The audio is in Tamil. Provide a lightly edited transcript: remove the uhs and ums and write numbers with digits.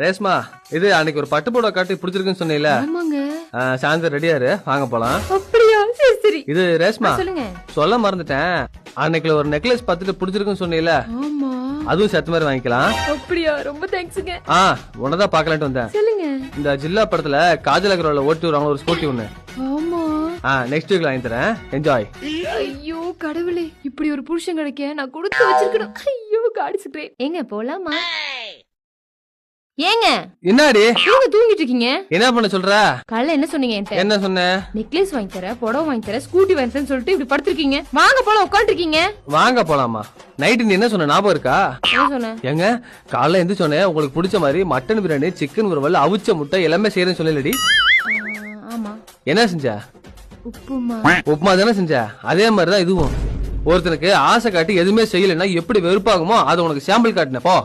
ரேஸ்மா, இது அன்னைக்கு ஒரு பட்டு புடவை காட்டி பிடிச்சிருக்குன்னு சொன்னீல, ஆமாங்க. சாயந்தரம் ரெடியாரு, வாங்க போலாம். அப்படியா? சரி சரி. இது ரேஸ்மா, சொல்லுங்க. சொல்ல மறந்துட்டேன், அன்னைக்குல ஒரு நெக்லஸ் பார்த்துட்டு பிடிச்சிருக்குன்னு சொன்னீல, ஆமா. அதுவும் செத்த மாதிரி வாங்கிக்கலாம். அப்படியா? ரொம்ப தேங்க்ஸ்ங்க. உன்னதான் பாக்கலான்ட்டு வந்தேன். சொல்லுங்க. இந்த ஜில்லா படத்துல காஜல் அகர்வால ஓட்டி வருவாங்க ஒரு ஸ்கூட்டி ஒண்ணு. ஆமா. நெக்ஸ்ட் வீக்ல வாங்கி தரேன், என்ஜாய். ஐயோ கடவுளே, இப்படி ஒரு புருஷன் கிடைக்க நான் கொடுத்து வச்சிருக்கணும். ஐயோ காடி சுற்றேன். ஏங்க போலாமா? ஏங்க என்னடி நீங்க தூங்கிட்டு இருக்கீங்க? என்ன பண்ண சொல்ற? காலைல என்ன சொன்னீங்க என்கிட்ட? என்ன சொன்ன? நெக்லஸ் வாங்கி தர, புடவை வாங்கி தர, ஸ்கூட்டி வாங்கி தரேன்னு சொல்லிட்டு இப்படி படுத்திருக்கீங்க. வாங்க போலாம், உட்கார்ந்து இருக்கீங்க. வாங்க போலாமா? நைட்டு நீ என்ன சொன்ன ஞாபகம் இருக்கா? என்ன சொன்னேன்? ஏங்க காலைல எந்த சொன்னேன், உங்களுக்கு பிடிச்ச மாதிரி மட்டன் பிரியாணி, சிக்கன் வறுவல், அவிச்ச முட்டை எல்லாமே செய்யறேன்னு சொல்லலடி? ஆமா. என்ன செஞ்ச? உப்புமா. உப்புமா தானே செஞ்ச? அதே மாதிரிதான் இதுவும். ஒருத்தனுக்கு ஆசை காட்டி எதுவுமே செய்யலைன்னா எப்படி வெறுப்பாகுமோ அதை உனக்கு சாம்பிள் காட்டினப்போ.